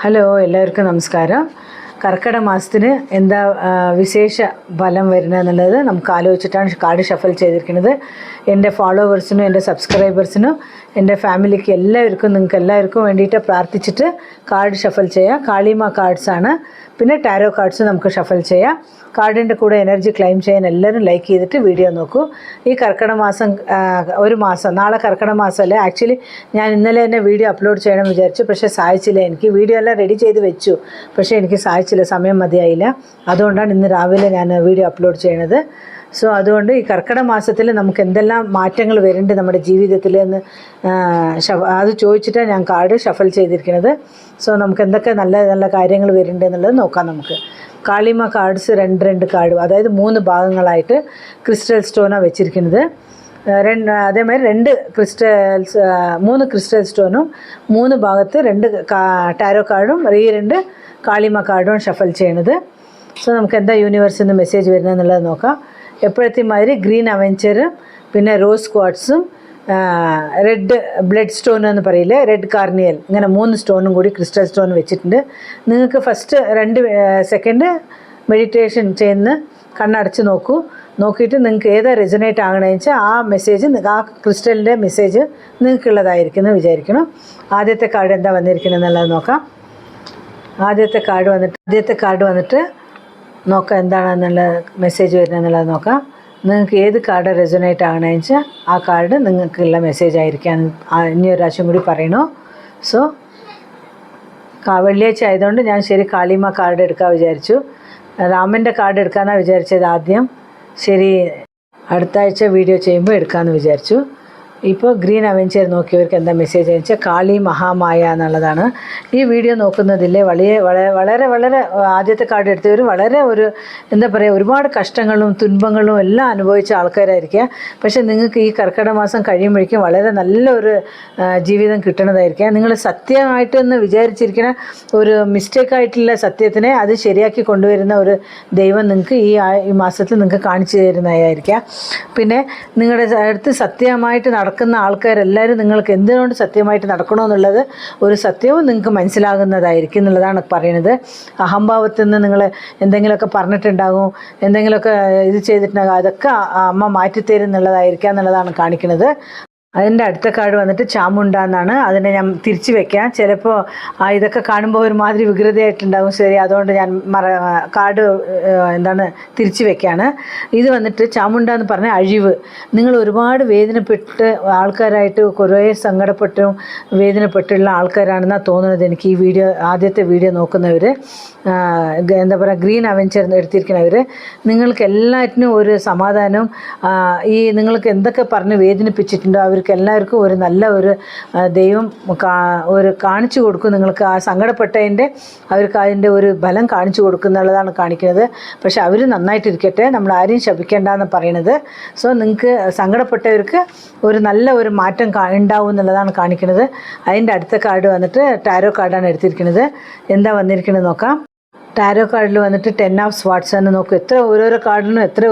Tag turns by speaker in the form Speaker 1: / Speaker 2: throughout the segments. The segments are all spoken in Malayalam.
Speaker 1: ഹലോ, എല്ലാവർക്കും നമസ്കാരം. കർക്കിടക മാസത്തിന് എന്താ വിശേഷ ഫലം വരുന്നതെന്നുള്ളത് നമുക്ക് ആലോചിച്ചിട്ടാണ് കാർഡ് ഷഫൽ ചെയ്തിരിക്കുന്നത്. എൻ്റെ ഫോളോവേഴ്സിനും എൻ്റെ സബ്സ്ക്രൈബേഴ്സിനും എൻ്റെ ഫാമിലിക്ക് എല്ലാവർക്കും നിങ്ങൾക്ക് എല്ലാവർക്കും വേണ്ടിയിട്ട് പ്രാർത്ഥിച്ചിട്ട് കാർഡ് ഷഫൽ ചെയ്യാം. കാളിമ കാർഡ്സാണ്. പിന്നെ ടാരോ കാർഡ്സ് നമുക്ക് ഷഫൽ ചെയ്യാം. കാർഡിൻ്റെ കൂടെ എനർജി ക്ലെയിം ചെയ്യാൻ എല്ലാവരും ലൈക്ക് ചെയ്തിട്ട് വീഡിയോ നോക്കൂ. ഈ കർക്കിടക മാസം ഒരു മാസം, നാളെ കർക്കിടക മാസമല്ലേ. ആക്ച്വലി ഞാൻ ഇന്നലെ തന്നെ വീഡിയോ അപ്ലോഡ് ചെയ്യണം വിചാരിച്ചു, പക്ഷേ സാധിച്ചില്ല. എനിക്ക് വീഡിയോ എല്ലാം റെഡി ചെയ്ത് വെച്ചു, പക്ഷേ എനിക്ക് സാധിച്ചില്ല, സമയം മതിയായില്ല. അതുകൊണ്ടാണ് ഇന്ന് രാവിലെ ഞാൻ വീഡിയോ അപ്ലോഡ് ചെയ്യണത്. സോ അതുകൊണ്ട് ഈ കർക്കിടക മാസത്തിൽ നമുക്ക് എന്തെല്ലാം മാറ്റങ്ങൾ വരുന്നുണ്ട് നമ്മുടെ ജീവിതത്തിൽ എന്ന് അത് ചോദിച്ചിട്ടാണ് ഞാൻ കാർഡ് ഷഫൽ ചെയ്തിരിക്കുന്നത്. സോ നമുക്ക് എന്തൊക്കെ നല്ല നല്ല കാര്യങ്ങൾ വരുന്നുണ്ട് എന്നുള്ളത് നോക്കാം. നമുക്ക് കാളിമ കാർഡ്സ് രണ്ട് കാർഡ്, അതായത് 3 ഭാഗങ്ങളായിട്ട് ക്രിസ്റ്റൽ സ്റ്റോണാണ് വെച്ചിരിക്കുന്നത്. അതേമാതിരി 3 ക്രിസ്റ്റൽ സ്റ്റോണും 3 ഭാഗത്ത് 2 ടാരോ കാർഡും ഈ 2 കാളിമ കാർഡും ഷഫൽ ചെയ്യണത്. സോ നമുക്ക് എന്താ യൂണിവേഴ്സിൽ നിന്ന് മെസ്സേജ് വരുന്നതെന്നുള്ളത് നോക്കാം. എപ്പോഴത്തെ മാതിരി ഗ്രീൻ അവെഞ്ചർ, പിന്നെ റോസ് ക്വാർട്സും റെഡ് ബ്ലഡ് സ്റ്റോൺ എന്ന് പറയില്ലേ, റെഡ് കാർണിയൽ, ഇങ്ങനെ 3 സ്റ്റോണും കൂടി ക്രിസ്റ്റൽ സ്റ്റോൺ വെച്ചിട്ടുണ്ട്. നിങ്ങൾക്ക് ഫസ്റ്റ് 2 സെക്കൻഡ് മെഡിറ്റേഷൻ ചെയ്യുന്ന കണ്ണടച്ച് നോക്കൂ. നോക്കിയിട്ട് നിങ്ങൾക്ക് ഏതാ റെസൊനേറ്റ് ആകണമെന്ന് വെച്ചാൽ ആ മെസ്സേജ്, ആ ക്രിസ്റ്റലിൻ്റെ മെസ്സേജ് നിങ്ങൾക്കുള്ളതായിരിക്കും എന്ന് വിചാരിക്കണം. ആദ്യത്തെ കാർഡ് എന്താ വന്നിരിക്കുന്നത് എന്നുള്ളത് നോക്കാം. ആദ്യത്തെ കാർഡ് വന്നിട്ട് നോക്കാം എന്താണെന്നുള്ള മെസ്സേജ് വരുന്നതെന്നുള്ളത് നോക്കാം. നിങ്ങൾക്ക് ഏത് കാർഡ് റെസൊനേറ്റ് ആകണമെന്ന് വെച്ചാൽ ആ കാർഡ് നിങ്ങൾക്കുള്ള മെസ്സേജ് ആയിരിക്കാൻ ഇനി ഒരു പ്രാവശ്യം കൂടി പറയണോ. സോ വെള്ളിയാഴ്ച ആയതുകൊണ്ട് ഞാൻ ശരി കാളിമ കാർഡ് എടുക്കാൻ വിചാരിച്ചു. രാമൻ്റെ കാർഡ് എടുക്കാമെന്നാണ് വിചാരിച്ചത് ആദ്യം. ശരി, അടുത്ത ആഴ്ച വീഡിയോ ചെയ്യുമ്പോൾ എടുക്കാമെന്ന് വിചാരിച്ചു. ഇപ്പോൾ ഗ്രീൻ അവെഞ്ചർ നോക്കിയവർക്ക് എന്താ മെസ്സേജ് അയച്ചാൽ കാളി മഹാമായ എന്നുള്ളതാണ്. ഈ വീഡിയോ നോക്കുന്നതിൽ വളരെ ആദ്യത്തെ കാർഡ് എടുത്തവർ വളരെ എന്താ പറയുക, ഒരുപാട് കഷ്ടങ്ങളും തുன்பങ്ങളും എല്ലാം അനുഭവിച്ച ആൾക്കാരായിരിക്കുക. പക്ഷേ നിങ്ങൾക്ക് ഈ കർക്കിടക മാസം കഴിയുമ്പോഴേക്കും വളരെ നല്ലൊരു ജീവിതം കിട്ടണതായിരിക്കുക. നിങ്ങൾ സത്യമായിട്ടെന്ന് വിചാരിച്ചിരിക്കുന്ന ഒരു മിസ്റ്റേക്കായിട്ടുള്ള സത്യത്തിനെ അത് ശരിയാക്കി കൊണ്ടുവരുന്ന ഒരു ദൈവം നിങ്ങൾക്ക് ഈ മാസത്തിൽ നിങ്ങൾക്ക് കാണിച്ചു തരുന്നതായിരിക്കാം. പിന്നെ നിങ്ങളുടെ അടുത്ത് സത്യമായിട്ട് നടക്കുന്ന ആൾക്കാരെല്ലാവരും നിങ്ങൾക്ക് എന്തിനുകൊണ്ട് സത്യമായിട്ട് നടക്കണമെന്നുള്ളത് ഒരു സത്യവും നിങ്ങൾക്ക് മനസ്സിലാകുന്നതായിരിക്കും എന്നുള്ളതാണ് പറയുന്നത്. അഹംഭാവത്തിൽ നിന്ന് നിങ്ങൾ എന്തെങ്കിലുമൊക്കെ പറഞ്ഞിട്ടുണ്ടാകും, എന്തെങ്കിലുമൊക്കെ ഇത് ചെയ്തിട്ടുണ്ടാകും, അതൊക്കെ അമ്മ മാറ്റിത്തരും എന്നുള്ളതായിരിക്കാം എന്നുള്ളതാണ് കാണിക്കുന്നത്. അതിൻ്റെ അടുത്ത കാർഡ് വന്നിട്ട് ചാമുണ്ട എന്നാണ്. അതിനെ ഞാൻ തിരിച്ച് വെക്കാം. ചിലപ്പോൾ ഇതൊക്കെ കാണുമ്പോൾ ഒരുമാതിരി വികൃതിയായിട്ടുണ്ടാകും. ശരി, അതുകൊണ്ട് ഞാൻ കാർഡ് തിരിച്ച് വെക്കുകയാണ്. ഇത് വന്നിട്ട് ചാമുണ്ട എന്ന് പറഞ്ഞാൽ അഴിവ്. നിങ്ങൾ ഒരുപാട് വേദനപ്പെട്ട് ആൾക്കാരായിട്ട് കുറേ സങ്കടപ്പെട്ടും വേദനപ്പെട്ടുള്ള ആൾക്കാരാണെന്നാണ് തോന്നുന്നത് എനിക്ക്. ഈ ആദ്യത്തെ വീഡിയോ നോക്കുന്നവർ, എന്താ പറയുക, ഗ്രീൻ അവെഞ്ചർ എടുത്തിരിക്കുന്നവർ, നിങ്ങൾക്ക് എല്ലാറ്റിനും ഒരു സമാധാനവും ഈ നിങ്ങൾക്ക് എന്തൊക്കെ പറഞ്ഞ് വേദനിപ്പിച്ചിട്ടുണ്ടോ അവർക്ക് എല്ലാവർക്കും ഒരു നല്ല ദൈവം കാണിച്ചു കൊടുക്കും. നിങ്ങൾക്ക് ആ സങ്കടപ്പെട്ടതിൻ്റെ അവർക്ക് അതിൻ്റെ ഒരു ഫലം കാണിച്ചു കൊടുക്കുന്നുള്ളതാണ് കാണിക്കുന്നത്. പക്ഷെ അവർ നന്നായിട്ടിരിക്കട്ടെ, നമ്മൾ ആരെയും ശപിക്കേണ്ടെന്ന് പറയണത്. സോ നിങ്ങൾക്ക് സങ്കടപ്പെട്ടവർക്ക് നല്ല മാറ്റം ഉണ്ടാവും എന്നുള്ളതാണ് കാണിക്കുന്നത്. അതിൻ്റെ അടുത്ത കാർഡ് വന്നിട്ട് ടാരോ കാർഡാണ് എടുത്തിരിക്കുന്നത്. എന്താ വന്നിരിക്കുന്നത് നോക്കാം. ടാരോ കാർഡിൽ വന്നിട്ട് 10 ഓഫ് സ്വാർട്സ് എന്ന് നോക്കൂ. ഓരോരോ കാർഡിനും എത്ര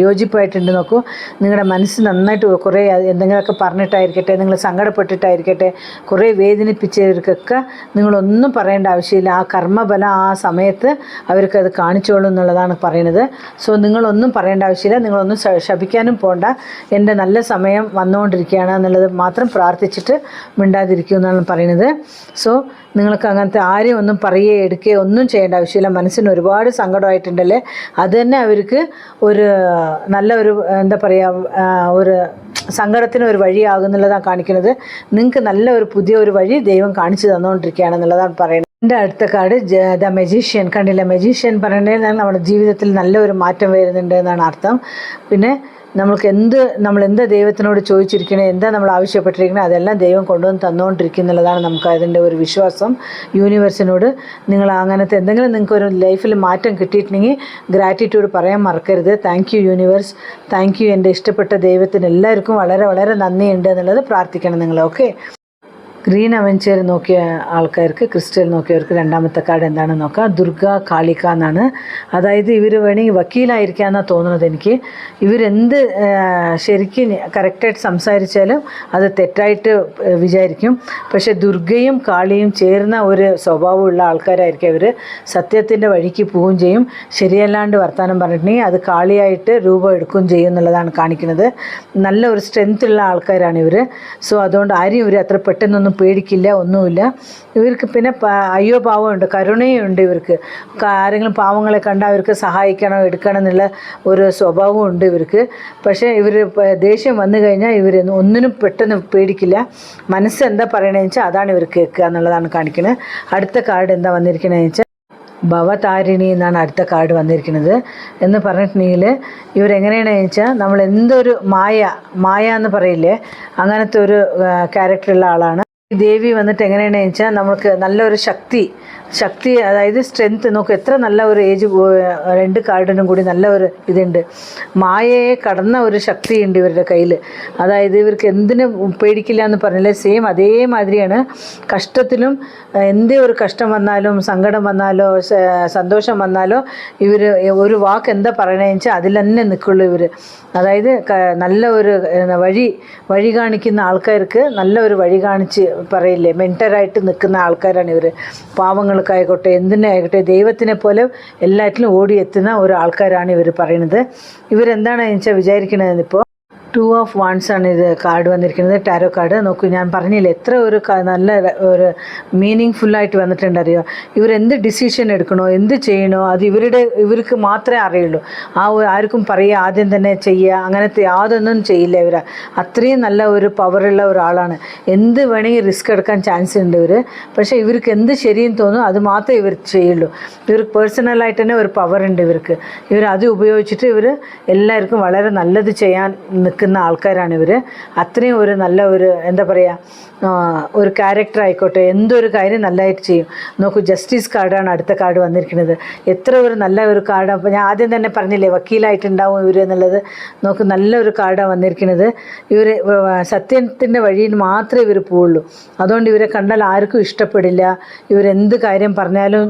Speaker 1: യോജിപ്പായിട്ടുണ്ട് നോക്കൂ. നിങ്ങളുടെ മനസ്സ് നന്നായിട്ട് കുറേ എന്തെങ്കിലുമൊക്കെ പറഞ്ഞിട്ടായിരിക്കട്ടെ, നിങ്ങൾ സങ്കടപ്പെട്ടിട്ടായിരിക്കട്ടെ, കുറേ വേദനിപ്പിച്ചവർക്കൊക്കെ നിങ്ങളൊന്നും പറയേണ്ട ആവശ്യമില്ല. ആ കർമ്മഫലം ആ സമയത്ത് അവർക്കത് കാണിച്ചോളൂ എന്നുള്ളതാണ് പറയുന്നത്. സോ നിങ്ങളൊന്നും പറയേണ്ട ആവശ്യമില്ല, നിങ്ങളൊന്നും ശപിക്കാനും പോകണ്ട. എൻ്റെ നല്ല സമയം വന്നുകൊണ്ടിരിക്കുകയാണ് എന്നുള്ളത് മാത്രം പ്രാർത്ഥിച്ചിട്ട് മിണ്ടാതിരിക്കൂ എന്നാണ് പറയുന്നത്. സോ നിങ്ങൾക്ക് അങ്ങനത്തെ ആരെയും ഒന്നും പറയുകയോ എടുക്കുകയോ ഒന്നും ചെയ്യേണ്ട ആവശ്യമില്ല. മനസ്സിന് ഒരുപാട് സങ്കടമായിട്ടുണ്ടല്ലേ, അത് തന്നെ അവർക്ക് നല്ല എന്താ പറയുക, സങ്കടത്തിന് ഒരു വഴിയാകുന്നുള്ളതാണ് കാണിക്കുന്നത്. നിങ്ങൾക്ക് നല്ല പുതിയ വഴി ദൈവം കാണിച്ചു തന്നുകൊണ്ടിരിക്കുകയാണെന്നുള്ളതാണ് പറയുന്നത്. എൻ്റെ അടുത്ത കാർഡ് ദ മെജീഷ്യൻ. കണ്ടില്ല, മെജീഷ്യൻ പറയണത് നമ്മുടെ ജീവിതത്തിൽ നല്ലൊരു മാറ്റം വരുന്നുണ്ട് എന്നാണ് അർത്ഥം. പിന്നെ നമ്മൾ എന്താ ദൈവത്തിനോട് ചോദിച്ചിരിക്കണേ, എന്താ നമ്മൾ ആവശ്യപ്പെട്ടിരിക്കണേ, അതെല്ലാം ദൈവം കൊണ്ടുവന്ന് തന്നുകൊണ്ടിരിക്കുന്നുള്ളതാണ് നമുക്ക് അതിൻ്റെ ഒരു വിശ്വാസം. യൂണിവേഴ്സിനോട് നിങ്ങൾ അങ്ങനത്തെ എന്തെങ്കിലും നിങ്ങൾക്ക് ലൈഫിൽ മാറ്റം കിട്ടിയിട്ടുണ്ടെങ്കിൽ ഗ്രാറ്റിറ്റ്യൂഡ് പറയാൻ മറക്കരുത്. Thank you universe, thank you എൻ്റെ ഇഷ്ടപ്പെട്ട ദൈവത്തിന് എല്ലാവർക്കും വളരെ നന്ദിയുണ്ട് എന്നുള്ളത് പ്രാർത്ഥിക്കണം നിങ്ങൾ. ഓക്കെ, ഗ്രീൻ അവഞ്ചർ നോക്കിയ ആൾക്കാർക്ക്, ക്രിസ്റ്റൽ നോക്കിയവർക്ക് രണ്ടാമത്തെ കാർഡ് എന്താണെന്ന് നോക്കാം. ദുർഗ കാളിക എന്നാണ്. അതായത് ഇവർ വേണമെങ്കിൽ വക്കീലായിരിക്കാമെന്നാണ് തോന്നുന്നത് എനിക്ക്. ഇവരെന്ത് ശരിക്കും കറക്റ്റായിട്ട് സംസാരിച്ചാലും അത് തെറ്റായിട്ട് വിചാരിക്കും. പക്ഷേ ദുർഗയും കാളിയും ചേർന്ന ഒരു സ്വഭാവമുള്ള ആൾക്കാരായിരിക്കും ഇവർ. സത്യത്തിൻ്റെ വഴിക്ക് പോവുകയും ചെയ്യും. ശരിയല്ലാണ്ട് വർത്തമാനം പറഞ്ഞിട്ടുണ്ടെങ്കിൽ അത് കാളിയായിട്ട് രൂപം എടുക്കുകയും ചെയ്യും എന്നുള്ളതാണ് കാണിക്കുന്നത്. നല്ല ഒരു സ്ട്രെങ്ത് ഉള്ള ആൾക്കാരാണ് ഇവർ. സോ അതുകൊണ്ട് ആരും ഇവർ അത്ര പെട്ടെന്നൊന്നും പേടിക്കില്ല, ഒന്നുമില്ല ഇവർക്ക്. പിന്നെ അയ്യോ പാവമുണ്ട്, കരുണയുണ്ട് ഇവർക്ക്. ആരെങ്കിലും പാവങ്ങളെ കണ്ടാൽ അവർക്ക് സഹായിക്കണം, എടുക്കണം എന്നുള്ള ഒരു സ്വഭാവം ഉണ്ട് ഇവർക്ക്. പക്ഷേ ഇവർ ദേഷ്യം വന്നു കഴിഞ്ഞാൽ ഇവർ ഒന്നിനും പെട്ടെന്ന് പേടിക്കില്ല. മനസ്സ് എന്താ പറയണതെന്ന് വെച്ചാൽ അതാണ് ഇവർ കേൾക്കുക എന്നുള്ളതാണ് കാണിക്കുന്നത്. അടുത്ത കാർഡ് എന്താ വന്നിരിക്കണമെന്ന് വെച്ചാൽ ഭവതാരിണി എന്നാണ് അടുത്ത കാർഡ് വന്നിരിക്കുന്നത്. എന്ന് പറഞ്ഞിട്ടുണ്ടെങ്കിൽ ഇവരെങ്ങനെയാണെന്ന് വെച്ചാൽ നമ്മൾ എന്തൊരു മായ എന്ന് പറയില്ലേ, അങ്ങനത്തെ ഒരു ക്യാരക്ടറുള്ള ആളാണ്. ഈ ദേവി വന്നിട്ട് എങ്ങനെയാണെന്ന് വെച്ചാൽ നമുക്ക് നല്ലൊരു ശക്തി, അതായത് സ്ട്രെങ്ത്ത്. നോക്ക് എത്ര നല്ല ഒരു ഏജ്, രണ്ട് കാർഡിനും കൂടി നല്ല ഒരു ഇതുണ്ട്. മായയെ കടന്ന ഒരു ശക്തിയുണ്ട് ഇവരുടെ കയ്യിൽ. അതായത് ഇവർക്ക് എന്തിനും പേടിക്കില്ല എന്ന് പറഞ്ഞാൽ സെയിം അതേമാതിരിയാണ്. കഷ്ടത്തിലും എന്തേ ഒരു കഷ്ടം വന്നാലും, സങ്കടം വന്നാലോ, സന്തോഷം വന്നാലോ ഇവർ ഒരു വാക്ക് എന്താ പറയണതെന്ന് വെച്ചാൽ അതിൽ തന്നെ നിൽക്കുള്ളൂ ഇവർ. അതായത് നല്ല ഒരു വഴി കാണിക്കുന്ന ആൾക്കാർക്ക് നല്ല ഒരു വഴി കാണിച്ച് പറയില്ലേ, മെൻറ്ററായിട്ട് നിൽക്കുന്ന ആൾക്കാരാണ് ഇവർ. പാവങ്ങൾക്കായിക്കോട്ടെ എന്തിനായിക്കോട്ടെ ദൈവത്തിനെ പോലെ എല്ലാറ്റിലും ഓടിയെത്തുന്ന ഒരു ആൾക്കാരാണ് ഇവർ പറയുന്നത്. ഇവരെന്താണെന്ന് വെച്ചാൽ വിചാരിക്കണത്, ഇപ്പോൾ 2 of Wands ആണ് ഇത് കാർഡ് വന്നിരിക്കുന്നത്, ടാരോ കാർഡ്. നോക്കൂ, ഞാൻ പറഞ്ഞില്ലേ എത്ര ഒരു നല്ല ഒരു മീനിങ് ഫുള്ളായിട്ട് വന്നിട്ടുണ്ട് അറിയോ. ഇവരെന്ത് ഡിസിഷൻ എടുക്കണോ, എന്ത് ചെയ്യണോ അത് ഇവർക്ക് മാത്രമേ അറിയുള്ളൂ. ആർക്കും പറയുക, ആദ്യം തന്നെ ചെയ്യുക, അങ്ങനത്തെ യാതൊന്നും ചെയ്യില്ല ഇവർ. അത്രയും നല്ല ഒരു പവറുള്ള ഒരാളാണ്. എന്ത് വേണമെങ്കിൽ റിസ്ക് എടുക്കാൻ ചാൻസ് ഉണ്ട് ഇവർ. പക്ഷേ ഇവർക്ക് എന്ത് ശരിയെന്ന് തോന്നും അത് മാത്രമേ ഇവർ ചെയ്യുള്ളൂ. ഇവർക്ക് പേഴ്സണലായിട്ട് തന്നെ ഒരു പവർ ഉണ്ട് ഇവർക്ക്. അത് ഉപയോഗിച്ചിട്ട് ഇവർ എല്ലാവർക്കും വളരെ നല്ലത് ചെയ്യാൻ നിൽക്കുന്ന ആൾക്കാരാണ് ഇവർ. അത്രയും ഒരു നല്ല ഒരു എന്താ പറയുക, ഒരു ക്യാരക്ടർ ആയിക്കോട്ടെ എന്തൊരു കാര്യം നല്ലതായിട്ട് ചെയ്യും. നോക്കൂ, ജസ്റ്റിസ് കാർഡാണ് അടുത്ത കാർഡ് വന്നിരിക്കുന്നത്. എത്ര ഒരു നല്ല ഒരു കാർഡ്. അപ്പോൾ ഞാൻ ആദ്യം തന്നെ പറഞ്ഞില്ലേ വക്കീലായിട്ടുണ്ടാവും ഇവർ എന്നുള്ളത്. നോക്ക്, നല്ലൊരു കാർഡാണ് വന്നിരിക്കുന്നത്. ഇവർ സത്യത്തിൻ്റെ വഴിയിൽ മാത്രമേ ഇവർ പോവുള്ളൂ. അതുകൊണ്ട് ഇവരെ കണ്ടാൽ ആർക്കും ഇഷ്ടപ്പെടില്ല. ഇവരെന്ത് കാര്യം പറഞ്ഞാലും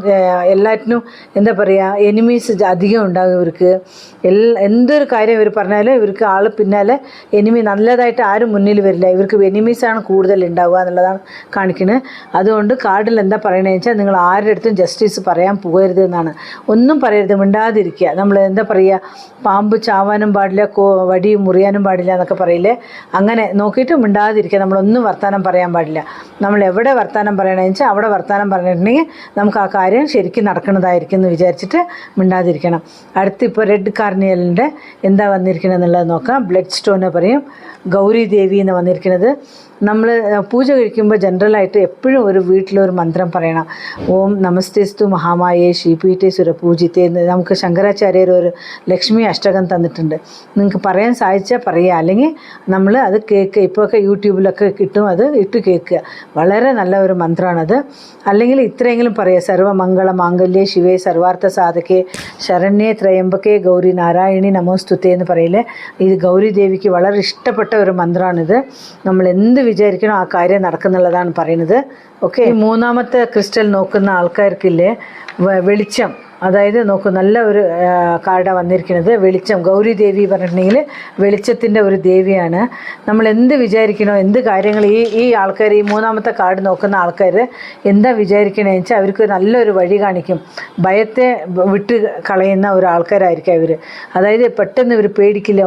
Speaker 1: എല്ലാറ്റിനും എന്താ പറയുക, എനിമീസ് അധികം ഉണ്ടാകും ഇവർക്ക്. എന്തൊരു കാര്യം ഇവർ പറഞ്ഞാലും ഇവർക്ക് ആൾ പിന്നാലെ എനിമി, നല്ലതായിട്ട് ആരും മുന്നിൽ വരില്ല. ഇവർക്ക് എനിമീസാണ് കൂടുതൽ ഉണ്ടാവുക എന്നുള്ളതാണ് കാണിക്കുന്നത്. അതുകൊണ്ട് കാർഡിൽ എന്താ പറയണതെന്ന് വെച്ചാൽ നിങ്ങൾ ആരുടെ അടുത്തും ജസ്റ്റിസ് പറയാൻ പോകരുത് എന്നാണ്. ഒന്നും പറയരുത്, മിണ്ടാതിരിക്കുക. നമ്മൾ എന്താ പറയുക, പാമ്പ് ചാവാനും പാടില്ല, വടി മുറിയാനും പാടില്ല എന്നൊക്കെ പറയില്ലേ, അങ്ങനെ നോക്കിയിട്ട് മിണ്ടാതിരിക്കുക. നമ്മളൊന്നും വർത്തമാനം പറയാൻ പാടില്ല. നമ്മൾ എവിടെ വർത്തമാനം പറയണമെന്ന് വെച്ചാൽ അവിടെ വർത്തമാനം പറഞ്ഞിട്ടുണ്ടെങ്കിൽ നമുക്ക് ആ കാര്യം ശരിക്കും നടക്കുന്നതായിരിക്കും എന്ന് വിചാരിച്ചിട്ട് മിണ്ടാതിരിക്കണം. അടുത്തിപ്പോൾ റെഡ് കാർണിയലിൻ്റെ എന്താ വന്നിരിക്കുന്നത് എന്നുള്ളത് നോക്കാം. ബ്ലഡ് സ്റ്റോൺ പറയും, ഗൗരി ദേവി എന്ന് വന്നിരിക്കുന്നത്. നമ്മൾ പൂജ കഴിക്കുമ്പോൾ ജനറലായിട്ട് എപ്പോഴും ഒരു വീട്ടിലൊരു മന്ത്രം പറയണം. ഓം നമസ്തേസ്തു മഹാമായേ ശ്രീപീഠേ സുരപൂജിതേ എന്ന് നമുക്ക് ശങ്കരാചാര്യർ ഒരു ലക്ഷ്മി അഷ്ടകം തന്നിട്ടുണ്ട്. നിങ്ങൾക്ക് പറയാൻ സാധിച്ചാൽ പറയുക, അല്ലെങ്കിൽ നമ്മൾ അത് കേൾക്കുക. ഇപ്പോഴൊക്കെ യൂട്യൂബിലൊക്കെ കിട്ടും, അത് ഇട്ട് കേൾക്കുക. വളരെ നല്ല ഒരു മന്ത്രമാണത്. അല്ലെങ്കിൽ ഇത്രയെങ്കിലും പറയുക, സർവമംഗള മാംഗല്യേ ശിവേ സർവാർത്ഥ സാധകേ ശരണ്യേ ത്രയംബകേ ഗൗരി നാരായണി നമോസ്തുതേ എന്ന് പറയില്ലേ. ഇത് ഗൗരി ദേവിക്ക് വളരെ ഇഷ്ടപ്പെട്ട ഒരു മന്ത്രമാണിത്. നമ്മൾ എന്ത് വിചാരിക്കണോ ആ കാര്യം നടക്കുന്നുള്ളതാണ് പറയുന്നത്. ഓക്കെ, ഈ മൂന്നാമത്തെ ക്രിസ്റ്റൽ നോക്കുന്ന ആൾക്കാർക്കില്ലേ വെളിച്ചം, അതായത് നോക്കൂ, നല്ല ഒരു കാർഡാണ് വന്നിരിക്കുന്നത്. വെളിച്ചം, ഗൗരി ദേവി പറഞ്ഞിട്ടുണ്ടെങ്കിൽ വെളിച്ചത്തിൻ്റെ ഒരു ദേവിയാണ്. നമ്മൾ എന്ത് വിചാരിക്കണോ, എന്ത് കാര്യങ്ങൾ ഈ ആൾക്കാർ, ഈ മൂന്നാമത്തെ കാർഡ് നോക്കുന്ന ആൾക്കാർ എന്താ വിചാരിക്കണമെന്ന് വെച്ചാൽ അവർക്ക് നല്ലൊരു വഴി കാണിക്കും. ഭയത്തെ വിട്ട് കളയുന്ന ഒരു ആൾക്കാരായിരിക്കും ഇവർ. അതായത് പെട്ടെന്ന് ഇവർ പേടിക്കില്ല,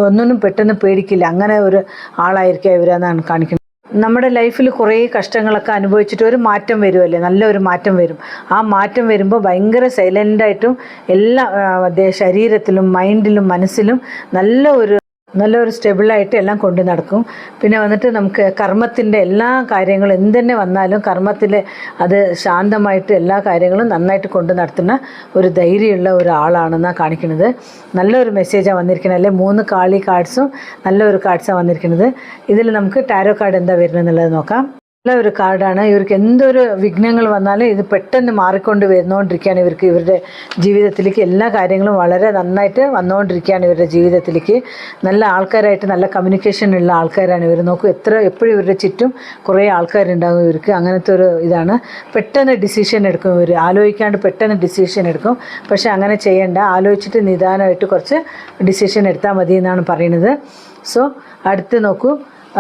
Speaker 1: ഒന്നിനും പെട്ടെന്ന് പേടിക്കില്ല, അങ്ങനെ ഒരു ആളായിരിക്കും ഇവരെന്നാണ് കാണിക്കുന്നത്. നമ്മുടെ ലൈഫിൽ കുറേ കഷ്ടങ്ങളൊക്കെ അനുഭവിച്ചിട്ട് ഒരു മാറ്റം വരുമല്ലേ, നല്ലൊരു മാറ്റം വരും. ആ മാറ്റം വരുമ്പോൾ ഭയങ്കര സൈലൻ്റായിട്ടും എല്ലാ ശരീരത്തിലും മൈൻഡിലും മനസ്സിലും നല്ലൊരു സ്റ്റെബിളായിട്ട് എല്ലാം കൊണ്ട് നടക്കും. പിന്നെ വന്നിട്ട് നമുക്ക് കർമ്മത്തിൻ്റെ എല്ലാ കാര്യങ്ങളും എന്തെന്നെ വന്നാലും കർമ്മത്തിൽ അത് ശാന്തമായിട്ട് എല്ലാ കാര്യങ്ങളും നന്നായിട്ട് കൊണ്ട് നടത്തുന്ന ഒരു ധൈര്യമുള്ള ഒരാളാണെന്നാണ് കാണിക്കുന്നത്. നല്ലൊരു മെസ്സേജാണ് വന്നിരിക്കുന്നത് അല്ലേ. 3 കാളി കാർഡ്സും നല്ലൊരു കാർഡ്സാണ് വന്നിരിക്കുന്നത്. ഇതിൽ നമുക്ക് ടാരോ കാർഡ് എന്താ വരുന്നത് എന്നുള്ളത് നോക്കാം. നല്ല ഒരു കാർഡാണ്. ഇവർക്ക് എന്തൊരു വിഘ്നങ്ങൾ വന്നാലും ഇത് പെട്ടെന്ന് മാറിക്കൊണ്ട് വരുന്നുകൊണ്ടിരിക്കുകയാണ്. ഇവരുടെ ജീവിതത്തിലേക്ക് എല്ലാ കാര്യങ്ങളും വളരെ നന്നായിട്ട് വന്നുകൊണ്ടിരിക്കുകയാണ്. ഇവരുടെ ജീവിതത്തിലേക്ക് നല്ല ആൾക്കാരായിട്ട് നല്ല കമ്മ്യൂണിക്കേഷൻ ഉള്ള ആൾക്കാരാണ് ഇവർ. നോക്കൂ, എപ്പോഴും ഇവരുടെ ചുറ്റും കുറേ ആൾക്കാരുണ്ടാകും ഇവർക്ക്. അങ്ങനത്തെ ഒരു ഇതാണ്. പെട്ടെന്ന് ഡിസിഷൻ എടുക്കും ഇവർ, ആലോചിക്കാണ്ട് പെട്ടെന്ന് ഡിസിഷൻ എടുക്കും. പക്ഷേ അങ്ങനെ ചെയ്യേണ്ട, ആലോചിച്ചിട്ട് നിദാനമായിട്ട് കുറച്ച് ഡിസിഷൻ എടുത്താൽ മതി എന്നാണ് പറയുന്നത്. സോ അടുത്ത് നോക്കൂ,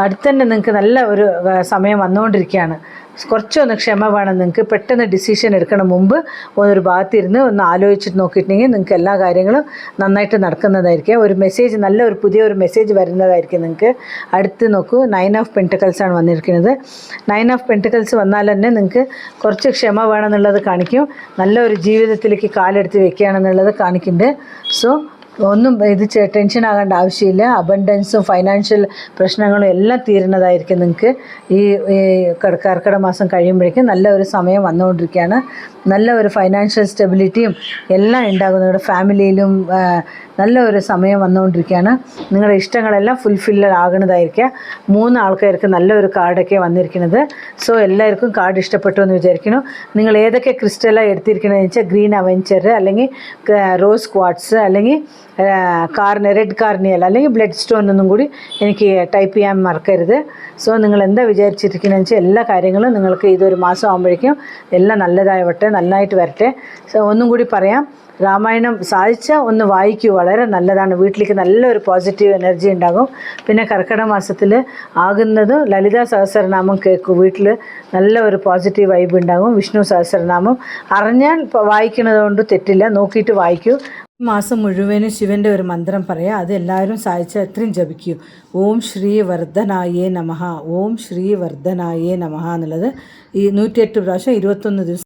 Speaker 1: അടുത്ത് തന്നെ നിങ്ങൾക്ക് നല്ല ഒരു സമയം വന്നുകൊണ്ടിരിക്കുകയാണ്. കുറച്ചൊന്ന് ക്ഷമ വേണം നിങ്ങൾക്ക്. പെട്ടെന്ന് ഡിസിഷൻ എടുക്കണം മുമ്പ് ഒരു ഭാഗത്തിരുന്ന് ഒന്ന് ആലോചിച്ചിട്ട് നോക്കിയിട്ടുണ്ടെങ്കിൽ നിങ്ങൾക്ക് എല്ലാ കാര്യങ്ങളും നന്നായിട്ട് നടക്കുന്നതായിരിക്കും. ഒരു മെസ്സേജ്, നല്ലൊരു പുതിയൊരു മെസ്സേജ് വരുന്നതായിരിക്കും നിങ്ങൾക്ക്. അടുത്ത് നോക്കൂ, 9 ഓഫ് പെൻറ്റക്കിൾസ് ആണ് വന്നിരിക്കുന്നത്. 9 ഓഫ് പെൻറ്റക്കിൾസ് വന്നാൽ തന്നെ നിങ്ങൾക്ക് കുറച്ച് ക്ഷമ വേണമെന്നുള്ളത് കാണിക്കും. നല്ലൊരു ജീവിതത്തിലേക്ക് കാലെടുത്ത് വെക്കുകയാണെന്നുള്ളത് കാണിക്കുന്നുണ്ട്. സോ ഒന്നും ഇത് ടെൻഷൻ ആകേണ്ട ആവശ്യമില്ല. അബണ്ടൻസും ഫൈനാൻഷ്യൽ പ്രശ്നങ്ങളും എല്ലാം തീരുന്നതായിരിക്കും നിങ്ങൾക്ക്. ഈ കർക്കിടക മാസം കഴിയുമ്പോഴേക്കും നല്ല ഒരു സമയം വന്നുകൊണ്ടിരിക്കുകയാണ്. നല്ല ഒരു ഫൈനാൻഷ്യൽ സ്റ്റെബിലിറ്റിയും എല്ലാം ഉണ്ടാകും. നിങ്ങളുടെ ഫാമിലിയിലും നല്ല ഒരു സമയം വന്നുകൊണ്ടിരിക്കുകയാണ്. നിങ്ങളുടെ ഇഷ്ടങ്ങളെല്ലാം ഫുൾഫില്ലർ ആകുന്നതായിരിക്കാം. 3 ആൾക്കാർക്ക് നല്ലൊരു കാർഡൊക്കെ വന്നിരിക്കുന്നത്. സോ എല്ലാവർക്കും കാർഡ് ഇഷ്ടപ്പെട്ടു എന്ന് വിചാരിക്കുന്നു. നിങ്ങൾ ഏതൊക്കെ ക്രിസ്റ്റലാണ് എടുത്തിരിക്കുന്നതെന്ന് വെച്ചാൽ ഗ്രീൻ അവെഞ്ചർ, അല്ലെങ്കിൽ റോസ് ക്വാർട്സ്, അല്ലെങ്കിൽ റെഡ് കാർണിയൽ, അല്ലെങ്കിൽ ബ്ലഡ് സ്റ്റോൺ ഒന്നും കൂടി എനിക്ക് ടൈപ്പ് ചെയ്യാൻ മറക്കരുത്. സോ നിങ്ങൾ എന്താ വിചാരിച്ചിരിക്കുന്നതെന്ന് വെച്ചാൽ എല്ലാ കാര്യങ്ങളും നിങ്ങൾക്ക് ഇതൊരു മാസം ആകുമ്പോഴേക്കും എല്ലാം നല്ലതാവട്ടെ, നന്നായിട്ട് വരട്ടെ. സോ ഒന്നും കൂടി പറയാം, രാമായണം സാധിച്ചാൽ ഒന്ന് വായിക്കൂ, വളരെ നല്ലതാണ്. വീട്ടിലേക്ക് നല്ലൊരു പോസിറ്റീവ് എനർജി ഉണ്ടാകും. പിന്നെ കർക്കിടക മാസത്തിൽ ആകുന്നതും ലളിതാ സഹസ്രനാമം കേൾക്കൂ. വീട്ടിൽ നല്ല ഒരു പോസിറ്റീവ് വൈബ് ഉണ്ടാകും. വിഷ്ണു സഹസ്രനാമം അറിഞ്ഞാൽ വായിക്കുന്നത് കൊണ്ട് തെറ്റില്ല, നോക്കിയിട്ട് വായിക്കൂ. മാസം മുഴുവനും ശിവൻ്റെ ഒരു മന്ത്രം പറയാം. അത് എല്ലാവരും സാധിച്ചാൽ എത്രയും ജപിക്കൂ. ഓം ശ്രീ വർദ്ധനായേ നമഃ, ഓം ശ്രീ വർദ്ധനായേ നമഃ എന്നുള്ളത് ഈ 108 പ്രാവശ്യം 21 ദിവസം